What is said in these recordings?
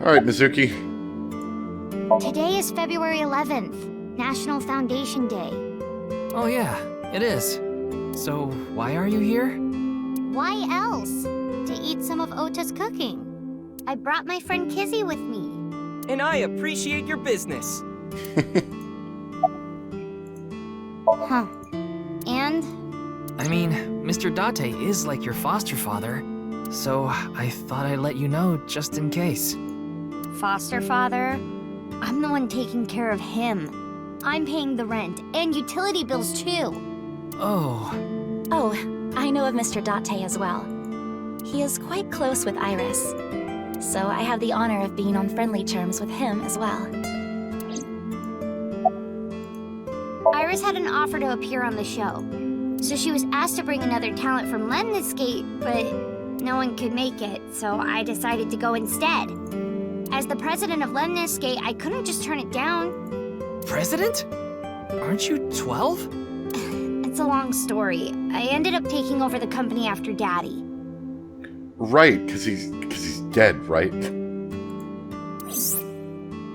Alright, Mizuki. Today is February 11th, National Foundation Day. Oh yeah, it is. So, why are you here? Why else? To eat some of Ota's cooking. I brought my friend Kizzy with me. And I appreciate your business. Huh. And? I mean, Mr. Date is like your foster father, so I thought I'd let you know just in case. Foster father? I'm the one taking care of him. I'm paying the rent and utility bills too. Oh. Oh, I know of Mr. Date as well. He is quite close with Iris, so I have the honor of being on friendly terms with him as well. Iris had an offer to appear on the show, so she was asked to bring another talent from Lemniscate, but no one could make it, so I decided to go instead. As the president of Lemniscate, I couldn't just turn it down. President? Aren't you 12? It's a long story. I ended up taking over the company after Daddy. Right, because he's dead, right? They're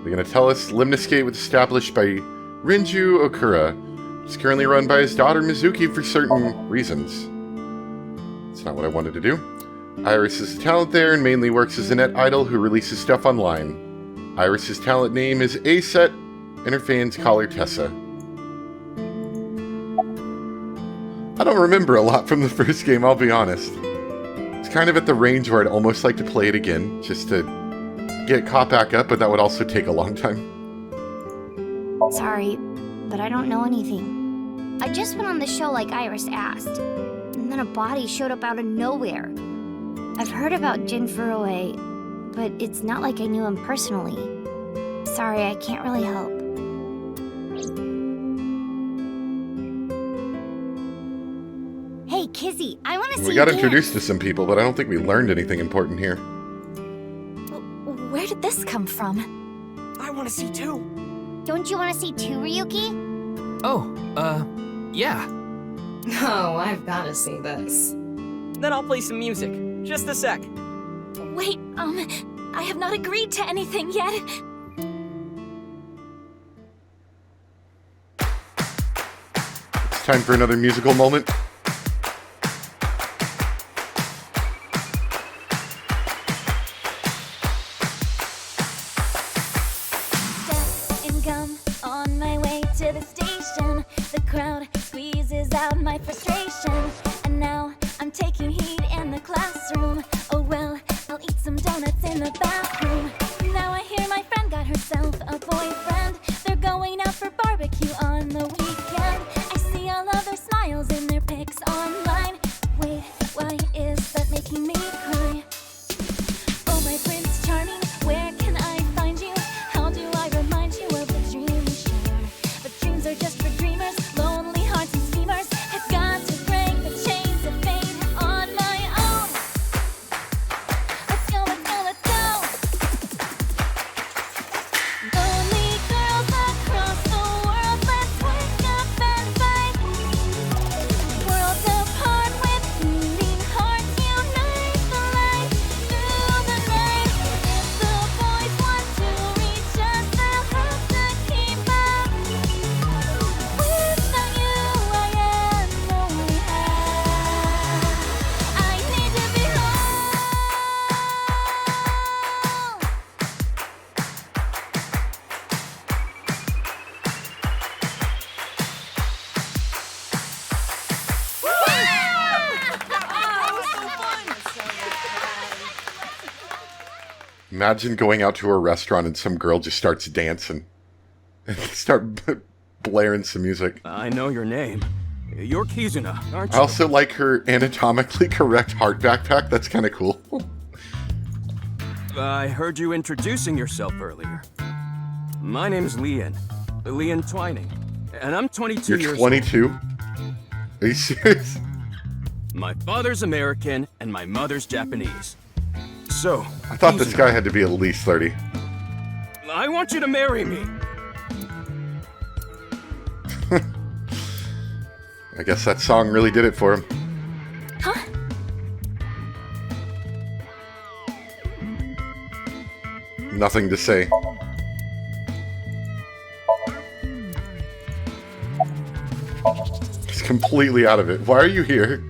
gonna tell us Lemniscate was established by Rinju Okura. It's currently run by his daughter Mizuki for certain reasons. It's not what I wanted to do. Iris is a talent there and mainly works as a net idol who releases stuff online. Iris's talent name is Aset, and her fans call her Tessa. I don't remember a lot from the first game, I'll be honest. It's kind of at the range where I'd almost like to play it again, just to get caught back up, but that would also take a long time. Sorry, but I don't know anything. I just went on the show like Iris asked, and then a body showed up out of nowhere. I've heard about Jin Furue, but it's not like I knew him personally. Sorry, I can't really help. Hey, Kizzy, I want to see you We got dance. introduced to some people, but I don't think we learned anything important here. Where did this come from? I want to see too. Don't you want to see too, Ryuki? Oh, yeah. Oh, I've gotta see this. Then I'll play some music. Just a sec. Wait, I have not agreed to anything yet. It's time for another musical moment. Step and gum on my way to the station. The crowd squeezes out my frustration. And now I'm taking heat in the classroom. Oh well, I'll eat some donuts in the bathroom. Now I hear my friend got herself a boyfriend. They're going out for barbecue on the weekend. I see all of their smiles in their pics online. Wait, why is that making me cry? Oh my Prince Charming, where can I find you? How do I remind you of the dream we share? But dreams are just for dreamers, lonely hearts and schemers. I've got to break the chains of fate on my own. Let's go, let's go, let's go. Lonely girls across the world, let's wake up and fight. Worlds apart with beating hearts, unite the light through the night. If the boys want to reach us, they'll have to keep up. Without you, I am only half. I need to be whole. Imagine going out to a restaurant and some girl just starts dancing. And they start blaring some music. I know your name. You're Kizuna, aren't I you? also like her anatomically correct heart backpack. That's kind of cool. I heard you introducing yourself earlier. My name's Leon Twining, and I'm 22 You're years 22? Are you serious? old. My father's American, and my mother's Japanese. So, I thought this Kizuna, guy had to be at least 30. I want you to marry me. I guess that song really did it for him. Nothing to say. He's completely out of it. Why are you here?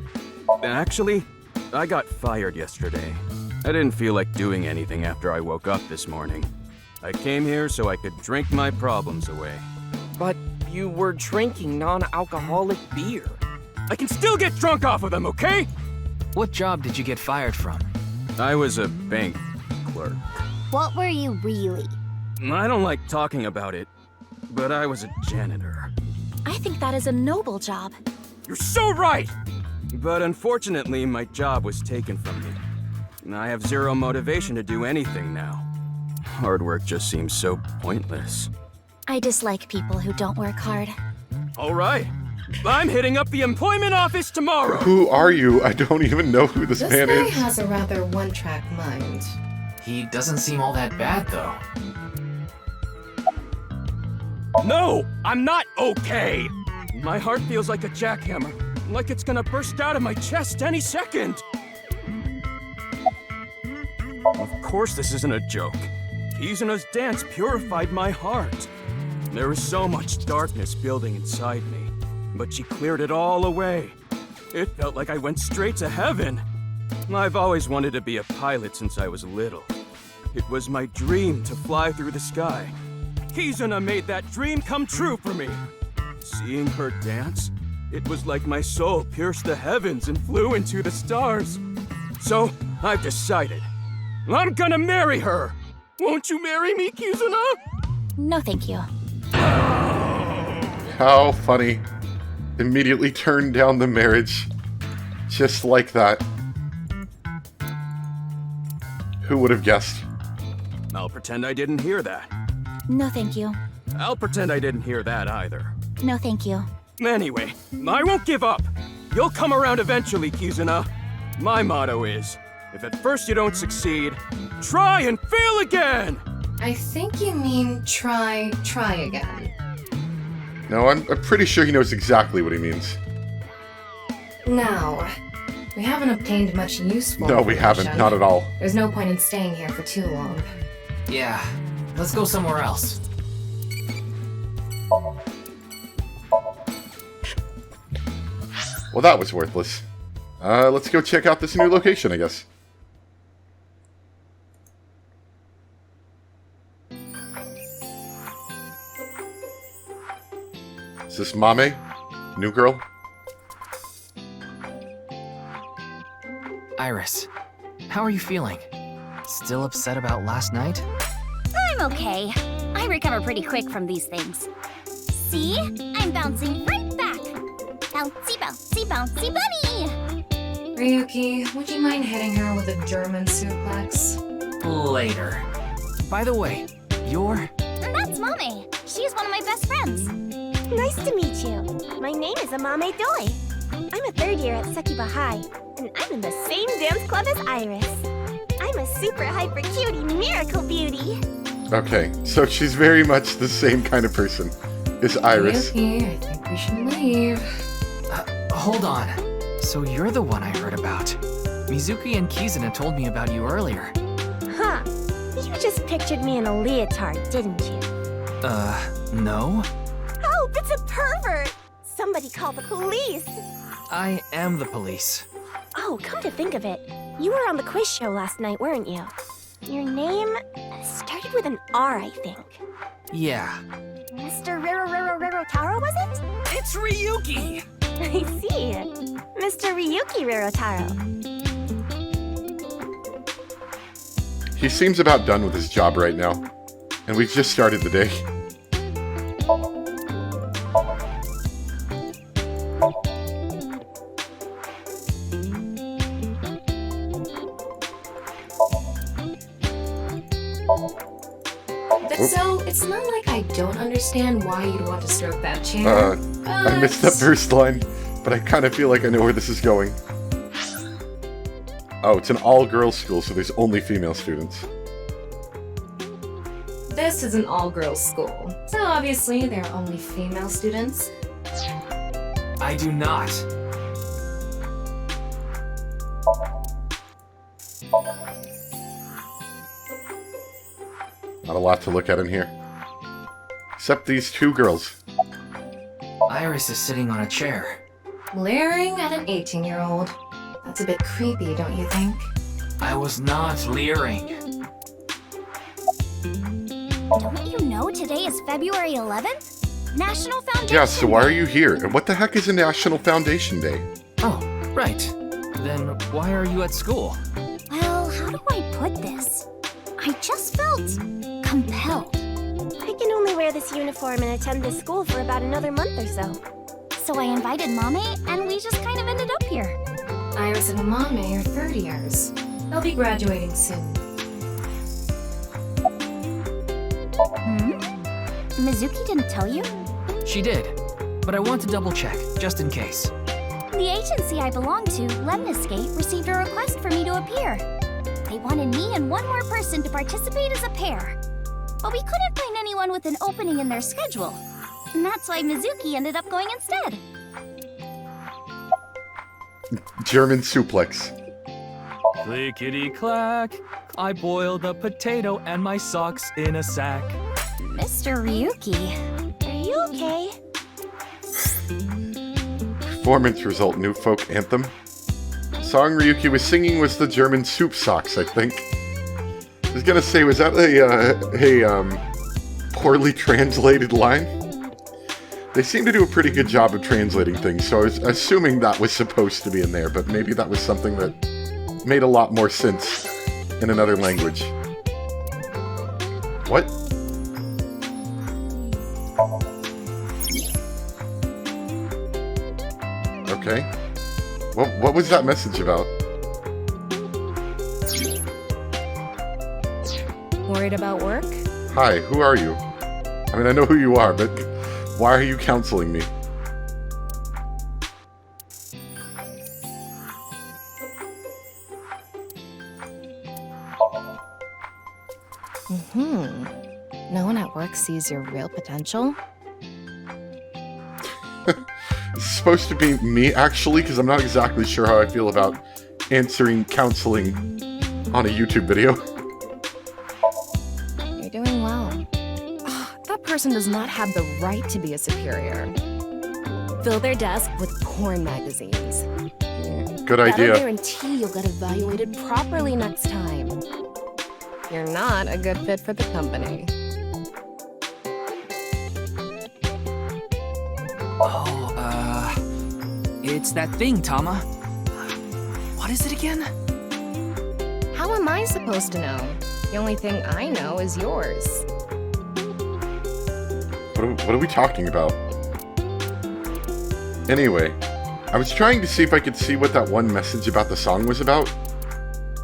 Actually, I got fired yesterday. I didn't feel like doing anything after I woke up this morning. I came here so I could drink my problems away. But you were drinking non-alcoholic beer. I can still get drunk off of them, okay? What job did you get fired from? I was a bank clerk. What were you really? I don't like talking about it, but I was a janitor. I think that is a noble job. You're so right! But unfortunately, my job was taken from me. I have zero motivation to do anything now. Hard work just seems so pointless. I dislike people who don't work hard. All right. I'm hitting up the employment office tomorrow. Who are you? I don't even know who this This man guy is. has a rather one-track mind. He doesn't seem all that bad, though. No, I'm not okay. My heart feels like a jackhammer, like it's gonna burst out of my chest any second. Of course this isn't a joke. Kizuna's dance purified my heart. There was so much darkness building inside me, but she cleared it all away. It felt like I went straight to heaven. I've always wanted to be a pilot since I was little. It was my dream to fly through the sky. Kizuna made that dream come true for me. Seeing her dance, it was like my soul pierced the heavens and flew into the stars. So, I've decided. I'm gonna marry her! Won't you marry me, Kizuna? No, thank you. How funny. Immediately turned down the marriage. Just like that. Who would have guessed? I'll pretend I didn't hear that. No, thank you. I'll pretend I didn't hear that either. No, thank you. Anyway, I won't give up. You'll come around eventually, Kizuna. My motto is, if at first you don't succeed, try and fail again! I think you mean try again. No, I'm pretty sure he knows exactly what he means. Now, we haven't obtained much useful No, we haven't. information. Not at all. There's no point in staying here for too long. Yeah, let's go somewhere else. Well, that was worthless. Let's go check out this new location, I guess. Is this Mame? New girl? Iris, how are you feeling? Still upset about last night? I'm okay. I recover pretty quick from these things. See? I'm bouncing right back. Bouncy, bouncy, bouncy bunny! Ryuki, would you mind hitting her with a German suplex? Later. By the way, you're... That's Mame. She's one of my best friends. Nice to meet you. My name is Amame Doi. I'm a third year at Sakiba High, and I'm in the same dance club as Iris. I'm a super hyper cutie miracle beauty. Okay, so she's very much the same kind of person as Iris. Ryuki, I think we should leave. Hold on. So you're the one I heard about. Mizuki and Kizuna told me about you earlier. Huh. You just pictured me in a leotard, didn't you? No? Oh, it's a pervert! Somebody call the police! I am the police. Oh, come to think of it, you were on the quiz show last night, weren't you? Your name started with an R, I think. Yeah. Mr. Rero Taro, was it? It's Ryuki! I see. Mr. Ryuki Rerotaro. He seems about done with his job right now. And we've just started the day. So, it's not like I don't understand why you'd want to stroke that chair. I missed that first line, but I kind of feel like I know where this is going. Oh, it's an all-girls school, so there's only female students. This is an all-girls school, so obviously there are only female students. I do not. Not a lot to look at in here. Except these two girls. Iris is sitting on a chair. Leering at an 18-year-old. That's a bit creepy, don't you think? I was not leering. Don't you know today is February 11th? National Foundation Yeah, so why are Day. you here? And what the heck is a National Foundation Day? Oh, right. Then why are you at school? Well, how do I put this? I just felt compelled. I can only wear this uniform and attend this school for about another month or so. So I invited Mame, and we just kind of ended up here. Iris and Amame are third years. They'll be graduating soon. Mizuki didn't tell you? She did, but I want to double check, just in case. The agency I belong to, Lemniscate, received a request for me to appear. They wanted me and one more person to participate as a pair. But we couldn't find anyone with an opening in their schedule. And that's why Mizuki ended up going instead. German suplex. Clickety-clack. I boiled a potato and my socks in a sack. Mr. Ryuki. Are you okay? Performance result, new folk anthem. Song Ryuki was singing was the German soup socks, I think. I was gonna say, was that a poorly translated line? They seem to do a pretty good job of translating things, so I was assuming that was supposed to be in there, but maybe that was something that made a lot more sense in another language. What? Okay. What was that message about? Worried about work? Hi, who are you? I mean, I know who you are, but why are you counseling me? No one at work sees your real potential? It's supposed to be me, actually, because I'm not exactly sure how I feel about answering counseling on a YouTube video. You're doing well. That person does not have the right to be a superior. Fill their desk with porn magazines. Good That'll idea. guarantee you'll get evaluated properly next time. You're not a good fit for the company. Oh, it's that thing, Tama. What is it again? How am I supposed to know? The only thing I know is yours. What are we talking about? Anyway, I was trying to see if I could see what that one message about the song was about.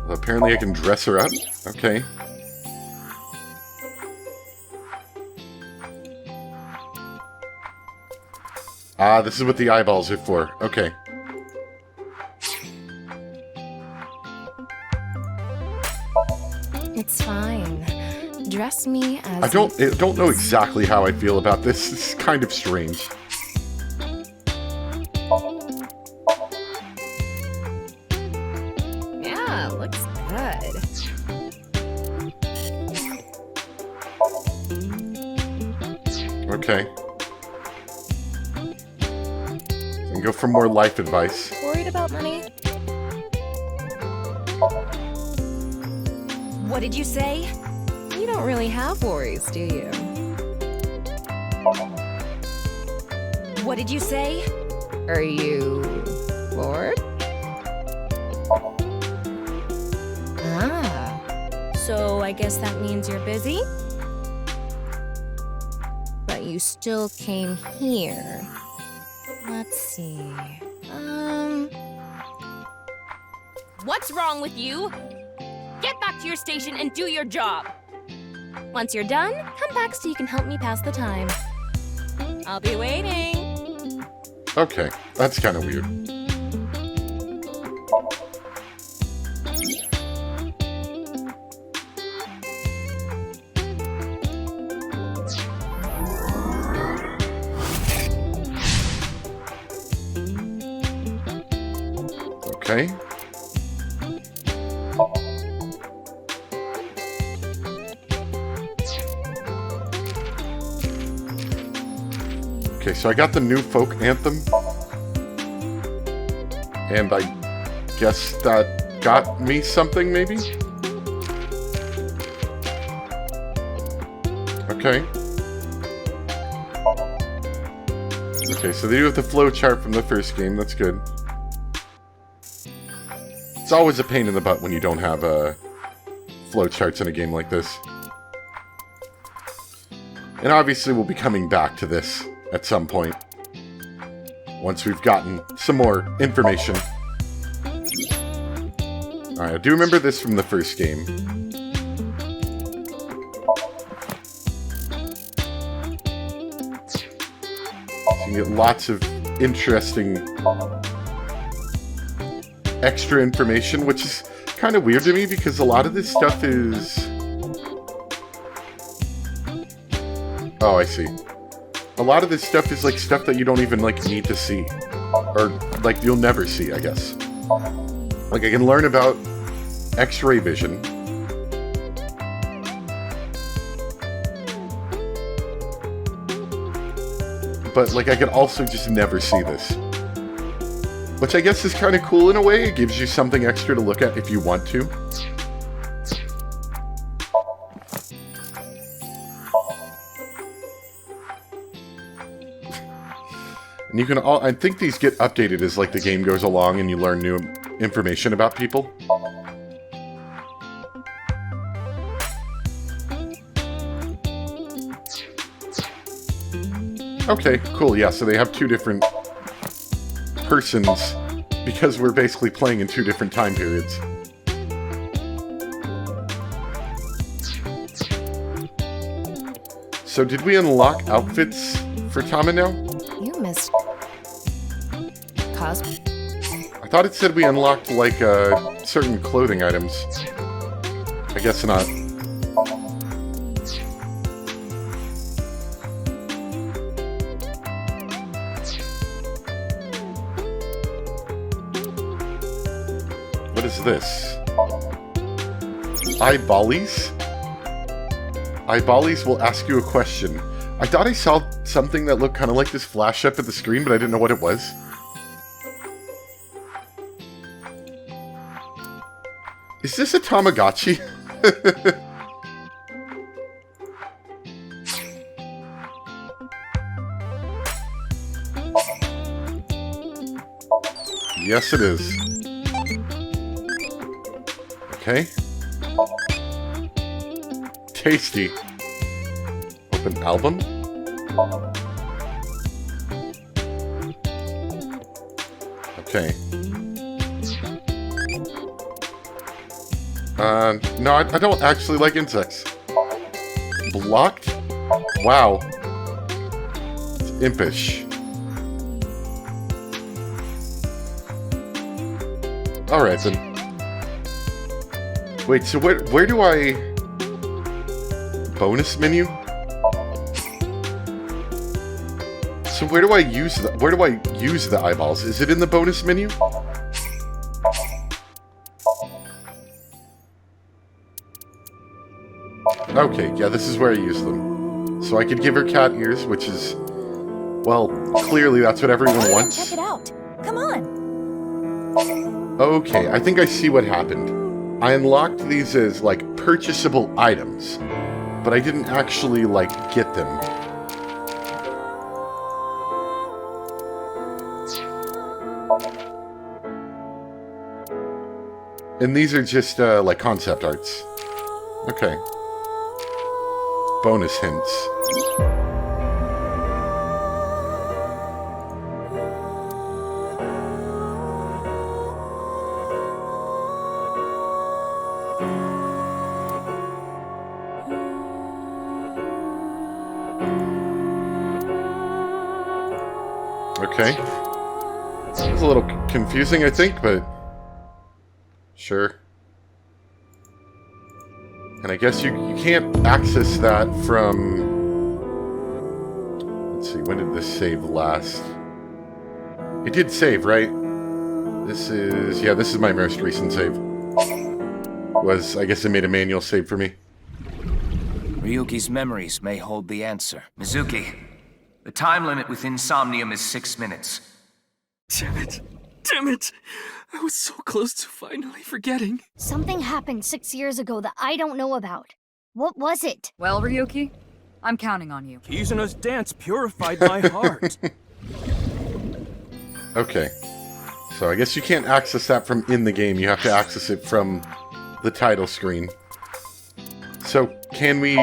Well, apparently I can dress her up. Okay. Ah, this is what the eyeballs are for. Okay. It's fine. Dress me as I don't know exactly how I feel about this. It's kind of strange. Yeah, looks good. Okay. And go for more life advice. Worried about money? What did you say? You don't really have worries, do you? What did you say? Are you bored? Ah, so I guess that means you're busy? But you still came here. Let's see. What's wrong with you? Get back to your station and do your job. Once you're done, come back so you can help me pass the time. I'll be waiting. Okay, that's kind of weird. Okay. Okay, so I got the new folk anthem. And I guess that got me something, maybe? Okay. Okay, so they do have the flow chart from the first game. That's good. It's always a pain in the butt when you don't have flow charts in a game like this. And obviously we'll be coming back to this at some point. Once we've gotten some more information. Alright, I do remember this from the first game. You get lots of interesting extra information, which is kind of weird to me because a lot of this stuff is... Oh, I see. A lot of this stuff is like stuff that you don't even like need to see. Or like you'll never see, I guess. Like I can learn about X-ray vision. But like I could also just never see this. Which I guess is kind of cool in a way. It gives you something extra to look at if you want to. And you can all, I think these get updated as like the game goes along and you learn new information about people. Okay, cool, yeah, so they have two different persons because we're basically playing in two different time periods. So did we unlock outfits for Tama now? You missed cosplay. I thought it said we unlocked, like, certain clothing items. I guess not. What is this? Eyeballies? Eyeballies will ask you a question. I thought I saw something that looked kind of like this flash up at the screen, but I didn't know what it was. Is this a Tamagotchi? Yes, it is. Okay. Tasty. Open album. Okay. No, I don't actually like insects. Blocked? Wow. It's impish. Alright then. Wait, so where do I... Bonus menu? So where do I use the eyeballs? Is it in the bonus menu? Okay, yeah, this is where I use them. So I could give her cat ears, which is... Well, clearly that's what everyone wants. Check it out. Come on. Okay, I think I see what happened. I unlocked these as, like, purchasable items, but I didn't actually, like, get them. And these are just, like, concept arts. Okay. Bonus hints. Okay. It was a little confusing, I think, but... Sure. And I guess you can't access that from... Let's see, when did this save last? It did save, right? This is... Yeah, this is my most recent save. I guess it made a manual save for me. Ryuki's memories may hold the answer. Mizuki, The time limit with Insomnium is 6 minutes. Damn it. Damn it. I was so close to finally forgetting. Something happened 6 years ago that I don't know about. What was it? Well, Ryuki, I'm counting on you. Kizuna's dance purified my heart. Okay. So I guess you can't access that from in the game. You have to access it from the title screen. So, can we...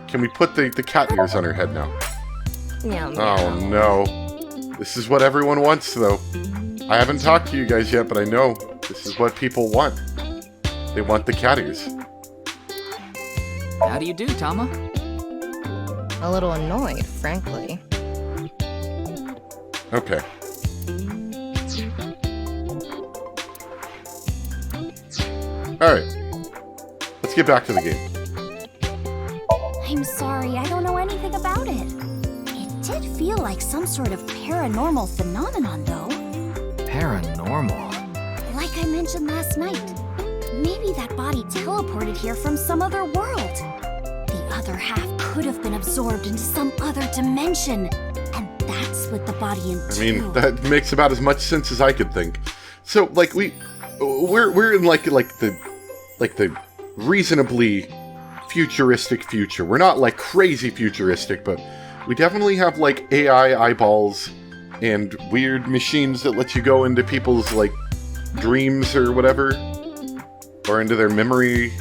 Can we put the cat ears on her head now? No. Oh, no. This is what everyone wants, though. I haven't talked to you guys yet, but I know this is what people want. They want the cat ears. How do you do, Tama? A little annoyed, frankly. Okay. Alright. Let's get back to the game. I'm sorry, I don't know anything about it. It did feel like some sort of paranormal phenomenon, though. Paranormal? Like I mentioned last night. Maybe that body teleported here from some other world. The other half could have been absorbed into some other dimension. And that split the body in two. I mean, that makes about as much sense as I could think. So, like, we're in like the reasonably futuristic future. We're not like crazy futuristic, but we definitely have like AI eyeballs and weird machines that let you go into people's like dreams or whatever, or into their memory.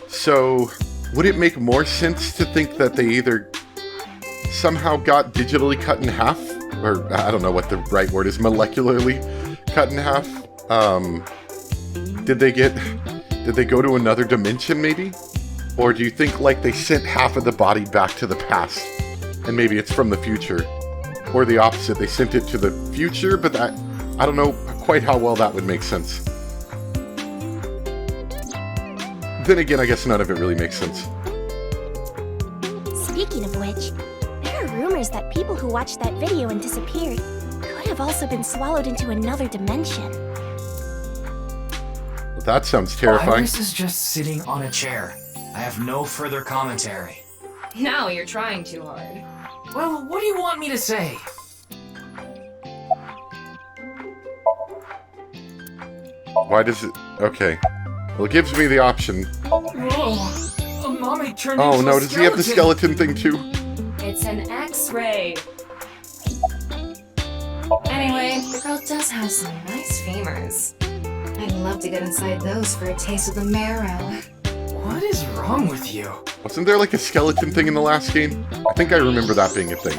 So, would it make more sense to think that they either somehow got digitally cut in half, or I don't know what the right word is, molecularly cut in half? Did they go to another dimension, maybe? Or do you think, like, they sent half of the body back to the past, and maybe it's from the future? Or the opposite, they sent it to the future, but I don't know quite how well that would make sense. Then again, I guess none of it really makes sense. Speaking of which, there are rumors that people who watched that video and disappeared could have also been swallowed into another dimension. Well, that sounds terrifying. Iris is just sitting on a chair. I have no further commentary. Now you're trying too hard. Well, what do you want me to say? Why does it... Okay. Well, it gives me the option. Whoa! Mommy turned Oh into no, a does he have the skeleton thing too? It's an X-ray. Anyway, the girl does have some nice femurs. I'd love to get inside those for a taste of the marrow. What is wrong with you? Wasn't there like a skeleton thing in the last game? I think I remember that being a thing.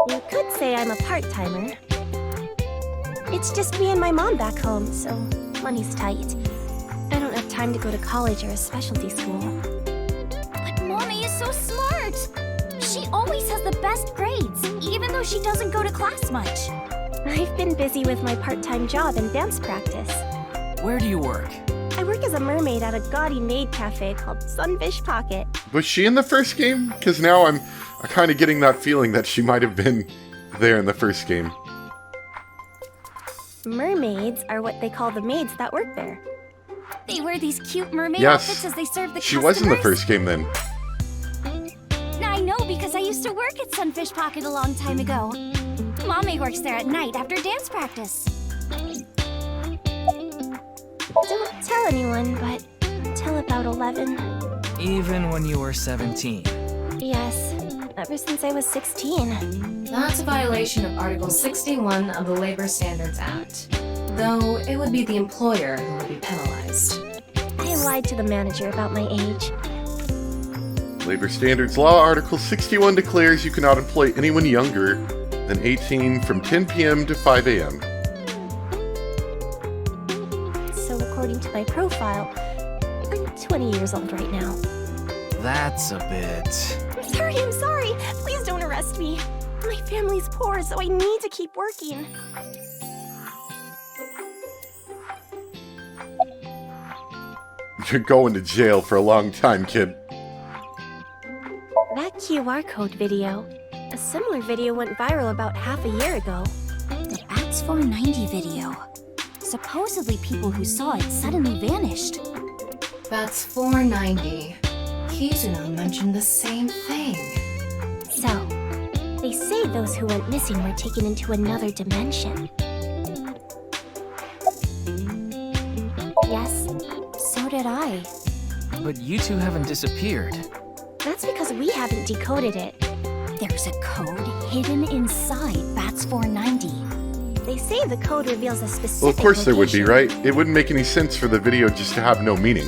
You could say I'm a part-timer. It's just me and my mom back home, so money's tight. I don't have time to go to college or a specialty school. But Mommy is so smart! She always has the best grades, even though she doesn't go to class much. I've been busy with my part-time job and dance practice. Where do you work? I work as a mermaid at a gaudy maid cafe called Sunfish Pocket. Was she in the first game? Because now I'm kind of getting that feeling that she might have been there in the first game. Mermaids are what they call the maids that work there. They wear these cute mermaid Yes, outfits as they serve the she customers. was in the first game then. I know because I used to work at Sunfish Pocket a long time ago. Mommy works there at night after dance practice. Don't tell anyone, but until about 11. Even when you were 17. Yes, ever since I was 16. That's a violation of Article 61 of the Labor Standards Act. Though it would be the employer who would be penalized. I lied to the manager about my age. Labor Standards Law Article 61 declares you cannot employ anyone younger than 18 from 10 p.m. to 5 a.m. So according to my profile, I'm 20 years old right now. That's a bit... I'm sorry! Please don't arrest me! My family's poor, so I need to keep working. You're going to jail for a long time, kid. That QR code video. A similar video went viral about half a year ago. The Acts 490 video. supposedly people who saw it suddenly vanished. That's 490. Kizuno mentioned the same thing. So, they say those who went missing were taken into another dimension. Yes, so did I. But you two haven't disappeared. That's because we haven't decoded it. There's a code hidden inside Bats 490. They say the code reveals a specific Well, of course there would be, location. right? It wouldn't make any sense for the video just to have no meaning.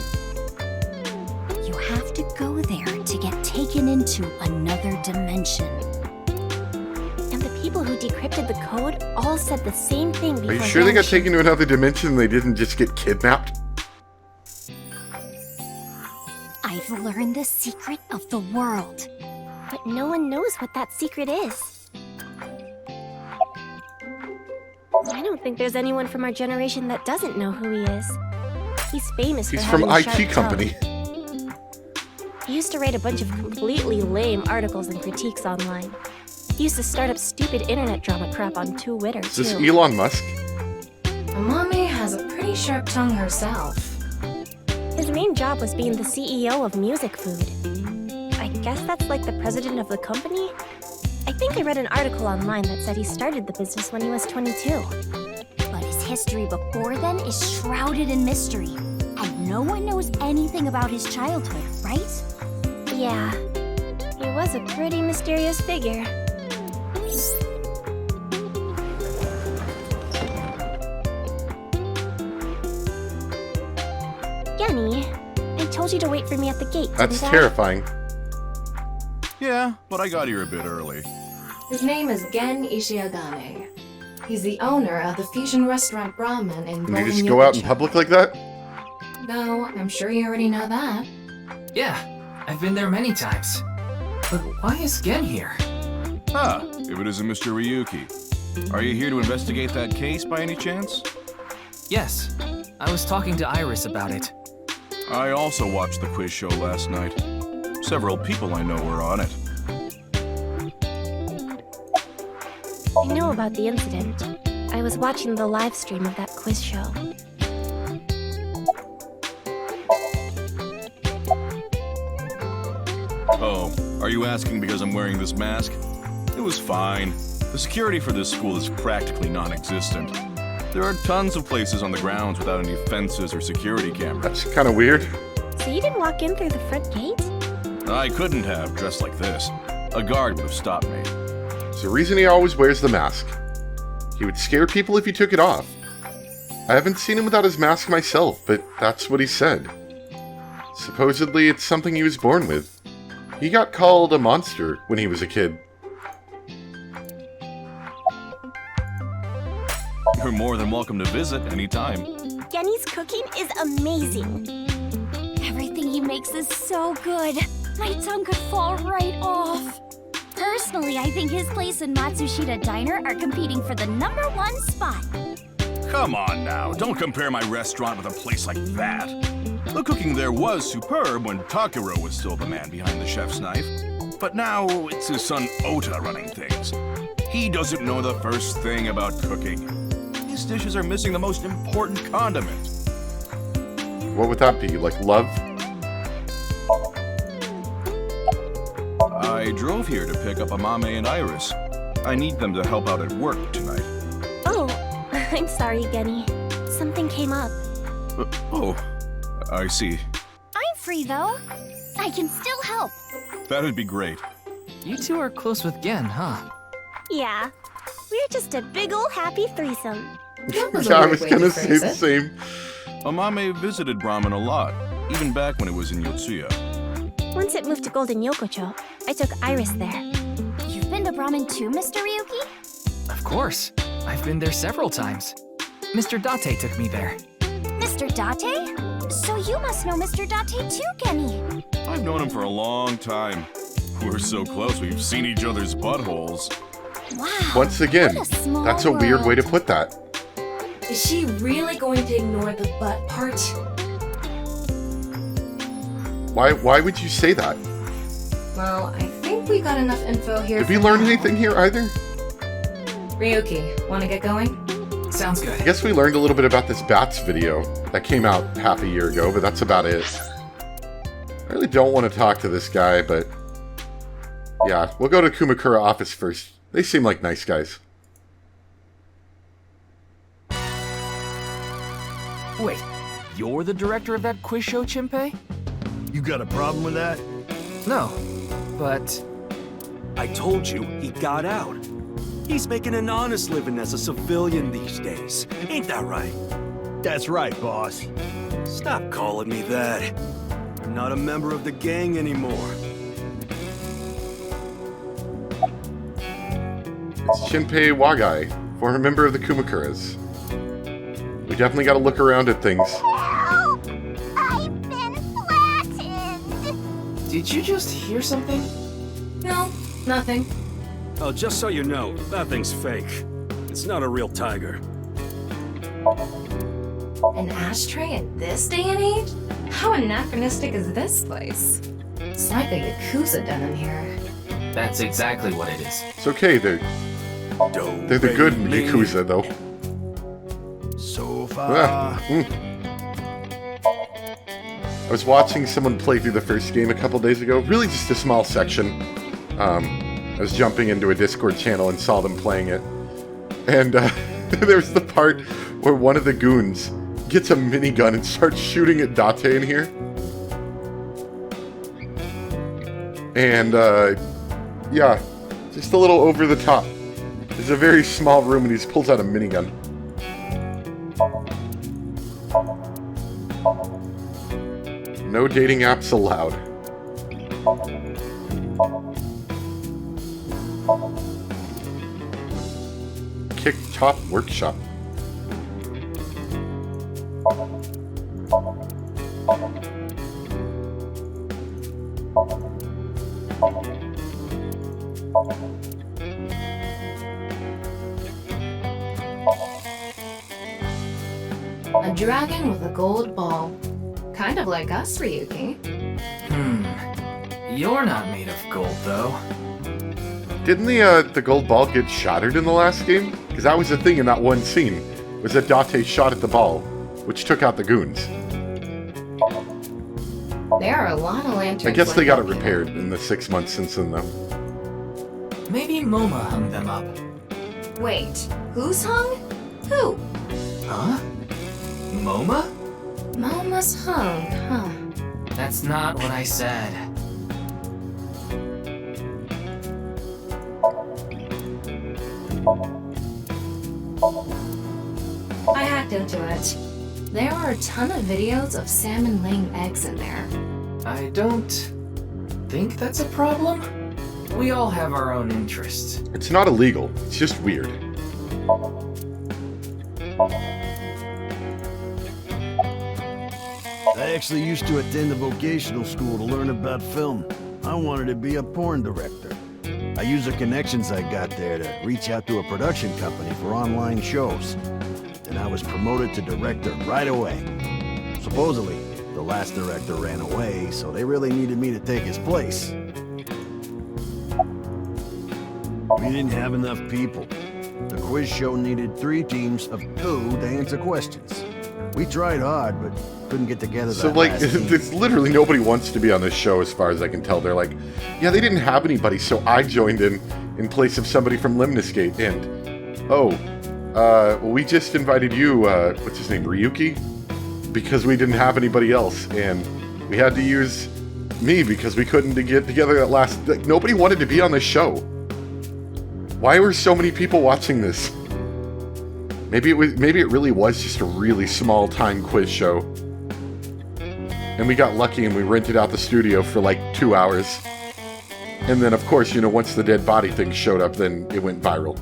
You have to go there to get taken into another dimension. And the people who decrypted the code all said the same thing before Are you sure they got vanishing. taken to another dimension and they didn't just get kidnapped? I've learned the secret of the world. But no one knows what that secret is. I don't think there's anyone from our generation that doesn't know who he is. He's famous He's for from having a IT sharp Company. tongue. He used to write a bunch of completely lame articles and critiques online. He used to start up stupid internet drama crap on Twitter, Is this too. Elon Musk? Amame has a pretty sharp tongue herself. His main job was being the CEO of Music Food. I guess that's like the president of the company? I think I read an article online that said he started the business when he was 22. But his history before then is shrouded in mystery. And no one knows anything about his childhood, right? Yeah, he was a pretty mysterious figure. Genny, I told you to wait for me at the gate, That's didn't I? terrifying. Yeah, but I got here a bit early. His name is Gen Ishiagane. He's the owner of the fusion restaurant Brahmin in And you just Golden go out in Yokocho. public like that? No, I'm sure you already know that. Yeah, I've been there many times. But why is Gen here? Ah, if it isn't Mr. Ryuki. Are you here to investigate that case by any chance? Yes, I was talking to Iris about it. I also watched the quiz show last night. Several people I know were on it. I know about the incident. I was watching the live stream of that quiz show. Oh, are you asking because I'm wearing this mask? It was fine. The security for this school is practically non-existent. There are tons of places on the grounds without any fences or security cameras. That's kind of weird. So you didn't walk in through the front gate? I couldn't have, dressed like this. A guard would have stopped me. There's a reason he always wears the mask. He would scare people if he took it off. I haven't seen him without his mask myself, but that's what he said. Supposedly, it's something he was born with. He got called a monster when he was a kid. You're more than welcome to visit anytime. Genny's cooking is amazing. Everything he makes is so good. My tongue could fall right off. Personally, I think his place and Matsushita Diner are competing for the #1 spot. Come on now, don't compare my restaurant with a place like that. The cooking there was superb when Takuro was still the man behind the chef's knife. But now it's his son Ota running things. He doesn't know the first thing about cooking. His dishes are missing the most important condiment. What would that be? Like love? I drove here to pick up Amame and Iris. I need them to help out at work tonight. Oh, I'm sorry, Genny. Something came up. Oh, I see. I'm free, though. I can still help. That'd be great. You two are close with Gen, huh? Yeah, we're just a big ol' happy threesome. Yeah, I was gonna say the same. Amame visited Brahmin a lot, even back when it was in Yotsuya. Once it moved to Golden Yokocho, I took Iris there. You've been to Brahmin too, Mr. Ryuki? Of course. I've been there several times. Mr. Date took me there. Mr. Date? So you must know Mr. Date too, Genny. I've known him for a long time. We're so close, we've seen each other's buttholes. Wow. Once again, what a small that's a weird way to put that. Is she really going to ignore the butt part? Why would you say that? Well, I think we got enough info here. Did we learn anything here either? Ryuki, wanna get going? Sounds good. I guess we learned a little bit about this Bats video that came out half a year ago, but that's about it. I really don't want to talk to this guy, but yeah, we'll go to Kumakura office first. They seem like nice guys. Wait, you're the director of that quiz show, Chimpei? You got a problem with that? No, but... I told you, he got out. He's making an honest living as a civilian these days. Ain't that right? That's right, boss. Stop calling me that. I'm not a member of the gang anymore. It's Shinpei Wagai, former member of the Kumakuras. We definitely gotta look around at things. Help! I've been flattened! Did you just hear something? No, nothing. Oh, just so you know, that thing's fake. It's not a real tiger. An ashtray in this day and age? How anachronistic is this place? It's like a Yakuza den in here. That's exactly what it is. It's okay, they're the good Yakuza, though. So far. I was watching someone play through the first game a couple days ago. Really just a small section. I was jumping into a Discord channel and saw them playing it. And there's the part where one of the goons gets a minigun and starts shooting at Date in here. And, yeah, just a little over the top. It's a very small room and he just pulls out a minigun. No dating apps allowed. Kick Top Workshop. A dragon with a gold ball. Kind of like us, Ryuki. You're not made of gold, though. Didn't the gold ball get shattered in the last game? Because that was the thing in that one scene, was that Date shot at the ball, which took out the goons. There are a lot of lanterns. I guess they like got it that. repaired in the 6 months since then, though. Maybe MoMA hung them up. Wait, who's hung? Who? Huh? MoMA? Moma's hung, huh? That's not what I said. I hacked into it. There are a ton of videos of salmon laying eggs in there. I don't think that's a problem. We all have our own interests. It's not illegal, it's just weird. I actually used to attend a vocational school to learn about film. I wanted to be a porn director. I used the connections I got there to reach out to a production company for online shows. And I was promoted to director right away. Supposedly, the last director ran away, so they really needed me to take his place. We didn't have enough people. The quiz show needed 3 teams of 2 to answer questions. We tried hard, but couldn't get together So, that like, last team. there's literally nobody wants to be on this show as far as I can tell. They're like, yeah, they didn't have anybody, so I joined in place of somebody from Lemniscate, and, well, we just invited you, what's his name, Ryuki? Because we didn't have anybody else, and we had to use me because we couldn't get together that last... Like, nobody wanted to be on this show. Why were so many people watching this? Maybe it really was just a really small time quiz show. And we got lucky and we rented out the studio for like 2 hours. And then of course, you know, once the dead body thing showed up, then it went viral.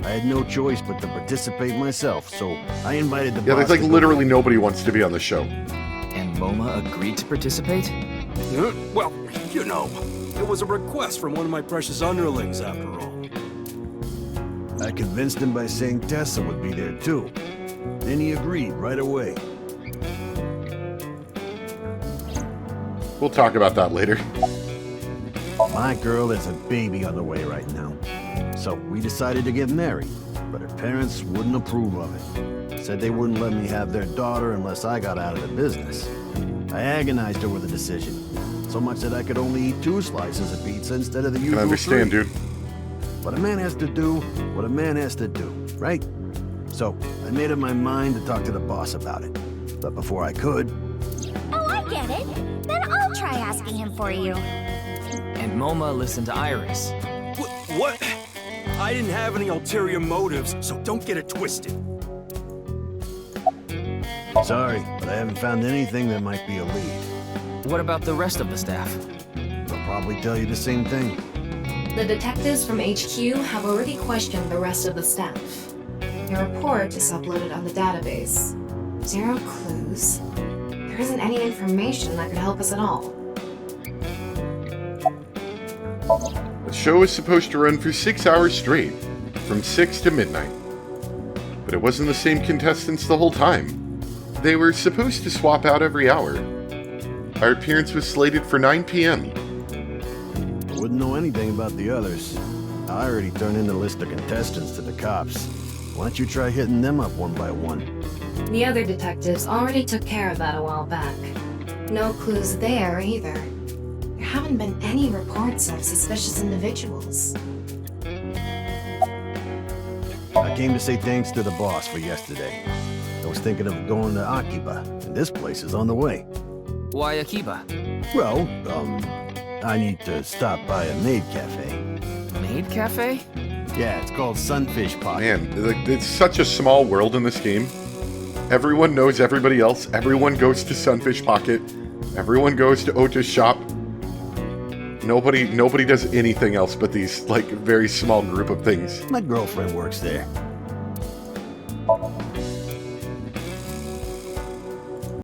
I had no choice but to participate myself, so I invited the Yeah, boss there's like to go literally nobody wants to be on the show. And MoMA agreed to participate? Well, you know, it was a request from one of my precious underlings, after all. I convinced him by saying Tessa would be there too. Then he agreed right away. We'll talk about that later. My girl has a baby on the way right now. So we decided to get married. but her parents wouldn't approve of it. Said they wouldn't let me have their daughter unless I got out of the business. I agonized over the decision, so much that I could only eat 2 slices of pizza instead of the usual 3. I understand, dude. But a man has to do what a man has to do, right? So, I made up my mind to talk to the boss about it. But before I could... Oh, I get it. Then I'll try asking him for you. And Moma listened to Iris. What? I didn't have any ulterior motives, so don't get it twisted. Sorry, but I haven't found anything that might be a lead. What about the rest of the staff? They'll probably tell you the same thing. The detectives from HQ have already questioned the rest of the staff. Your report is uploaded on the database. 0 clues. There isn't any information that could help us at all. The show is supposed to run for 6 hours straight, from 6 to midnight. But it wasn't the same contestants the whole time. They were supposed to swap out every hour. Our appearance was slated for 9 p.m. I wouldn't know anything about the others. I already turned in the list of contestants to the cops. Why don't you try hitting them up one by one? The other detectives already took care of that a while back. No clues there either. There haven't been any reports of suspicious individuals. I came to say thanks to the boss for yesterday. I was thinking of going to Akiba, and this place is on the way. Why Akiba? Well, I need to stop by a maid cafe. Maid cafe? Yeah, it's called Sunfish Pocket. Man, it's such a small world in this game. Everyone knows everybody else. Everyone goes to Sunfish Pocket. Everyone goes to Ota's shop. Nobody does anything else but these, like, very small group of things. My girlfriend works there.